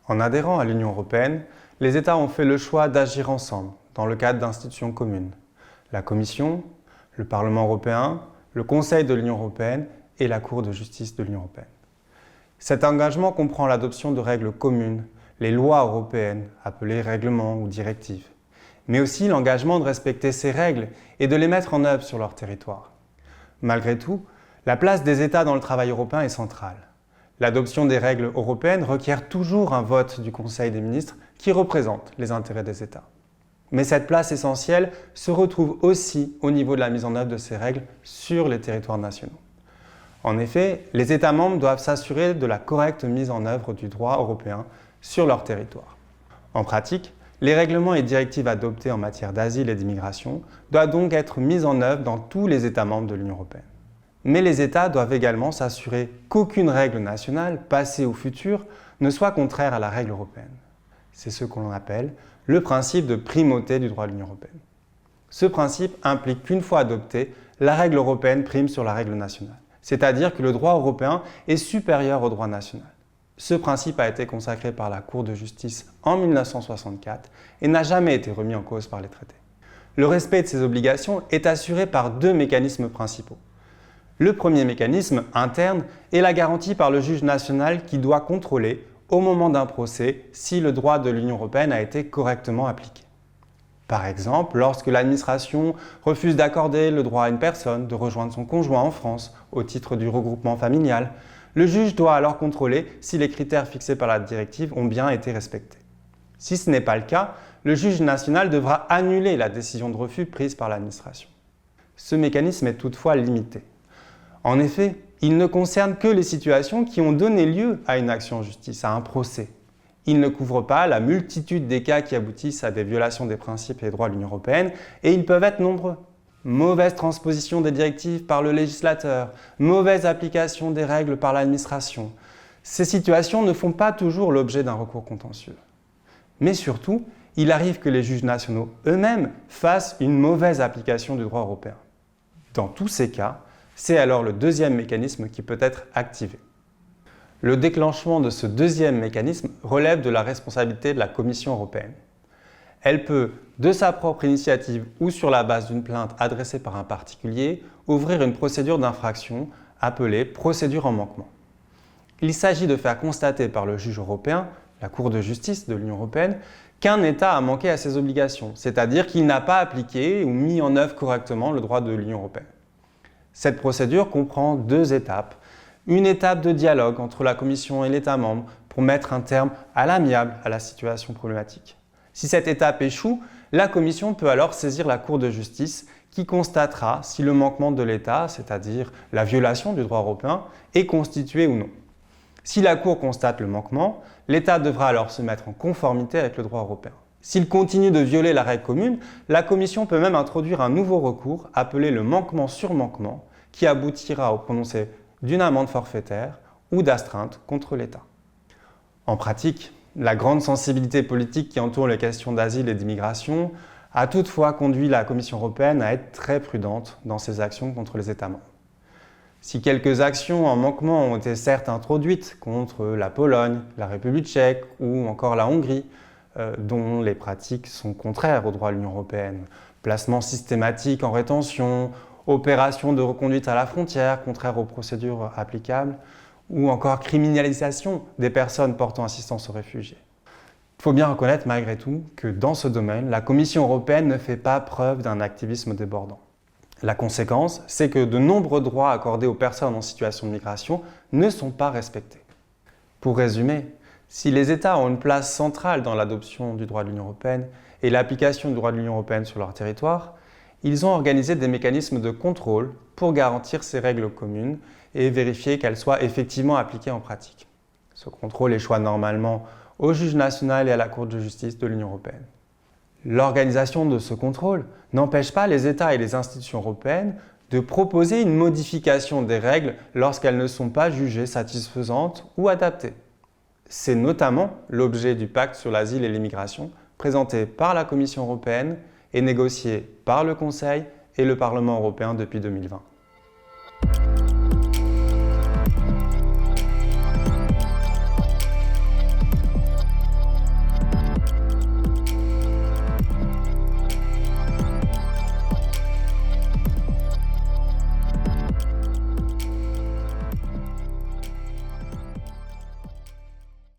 En adhérant à l'Union européenne, les États ont fait le choix d'agir ensemble dans le cadre d'institutions communes. La Commission, le Parlement européen, le Conseil de l'Union européenne et la Cour de justice de l'Union européenne. Cet engagement comprend l'adoption de règles communes, les lois européennes, appelées règlements ou directives, mais aussi l'engagement de respecter ces règles et de les mettre en œuvre sur leur territoire. Malgré tout, la place des États dans le travail européen est centrale. L'adoption des règles européennes requiert toujours un vote du Conseil des ministres qui représente les intérêts des États. Mais cette place essentielle se retrouve aussi au niveau de la mise en œuvre de ces règles sur les territoires nationaux. En effet, les États membres doivent s'assurer de la correcte mise en œuvre du droit européen sur leur territoire. En pratique, les règlements et directives adoptés en matière d'asile et d'immigration doivent donc être mis en œuvre dans tous les États membres de l'Union européenne. Mais les États doivent également s'assurer qu'aucune règle nationale, passée ou future, ne soit contraire à la règle européenne. C'est ce qu'on appelle le principe de primauté du droit de l'Union européenne. Ce principe implique qu'une fois adoptée, la règle européenne prime sur la règle nationale, c'est-à-dire que le droit européen est supérieur au droit national. Ce principe a été consacré par la Cour de justice en 1964 et n'a jamais été remis en cause par les traités. Le respect de ces obligations est assuré par deux mécanismes principaux. Le premier mécanisme, interne, est la garantie par le juge national qui doit contrôler, au moment d'un procès, si le droit de l'Union européenne a été correctement appliqué. Par exemple, lorsque l'administration refuse d'accorder le droit à une personne de rejoindre son conjoint en France au titre du regroupement familial, le juge doit alors contrôler si les critères fixés par la directive ont bien été respectés. Si ce n'est pas le cas, le juge national devra annuler la décision de refus prise par l'administration. Ce mécanisme est toutefois limité. En effet, il ne concerne que les situations qui ont donné lieu à une action en justice, à un procès. Il ne couvre pas la multitude des cas qui aboutissent à des violations des principes et des droits de l'Union européenne, et ils peuvent être nombreux. Mauvaise transposition des directives par le législateur, mauvaise application des règles par l'administration. Ces situations ne font pas toujours l'objet d'un recours contentieux. Mais surtout, il arrive que les juges nationaux eux-mêmes fassent une mauvaise application du droit européen. Dans tous ces cas, c'est alors le deuxième mécanisme qui peut être activé. Le déclenchement de ce deuxième mécanisme relève de la responsabilité de la Commission européenne. Elle peut, de sa propre initiative ou sur la base d'une plainte adressée par un particulier, ouvrir une procédure d'infraction appelée procédure en manquement. Il s'agit de faire constater par le juge européen, la Cour de justice de l'Union européenne, qu'un État a manqué à ses obligations, c'est-à-dire qu'il n'a pas appliqué ou mis en œuvre correctement le droit de l'Union européenne. Cette procédure comprend deux étapes. Une étape de dialogue entre la Commission et l'État membre pour mettre un terme à l'amiable à la situation problématique. Si cette étape échoue, la Commission peut alors saisir la Cour de justice qui constatera si le manquement de l'État, c'est-à-dire la violation du droit européen, est constitué ou non. Si la Cour constate le manquement, l'État devra alors se mettre en conformité avec le droit européen. S'il continue de violer la règle commune, la Commission peut même introduire un nouveau recours appelé le manquement sur manquement qui aboutira au prononcé d'une amende forfaitaire ou d'astreinte contre l'État. En pratique, la grande sensibilité politique qui entoure les questions d'asile et d'immigration a toutefois conduit la Commission européenne à être très prudente dans ses actions contre les États membres. Si quelques actions en manquement ont été certes introduites contre la Pologne, la République tchèque ou encore la Hongrie, dont les pratiques sont contraires au droit de l'Union européenne, placement systématique en rétention, opération de reconduite à la frontière contraire aux procédures applicables, ou encore criminalisation des personnes portant assistance aux réfugiés. Il faut bien reconnaître malgré tout que dans ce domaine, la Commission européenne ne fait pas preuve d'un activisme débordant. La conséquence, c'est que de nombreux droits accordés aux personnes en situation de migration ne sont pas respectés. Pour résumer, si les États ont une place centrale dans l'adoption du droit de l'Union européenne et l'application du droit de l'Union européenne sur leur territoire, ils ont organisé des mécanismes de contrôle pour garantir ces règles communes et vérifier qu'elles soient effectivement appliquées en pratique. Ce contrôle échoit normalement au juge national et à la Cour de justice de l'Union européenne. L'organisation de ce contrôle n'empêche pas les États et les institutions européennes de proposer une modification des règles lorsqu'elles ne sont pas jugées satisfaisantes ou adaptées. C'est notamment l'objet du pacte sur l'asile et l'immigration présenté par la Commission européenne et négocié par le Conseil et le Parlement européen depuis 2020.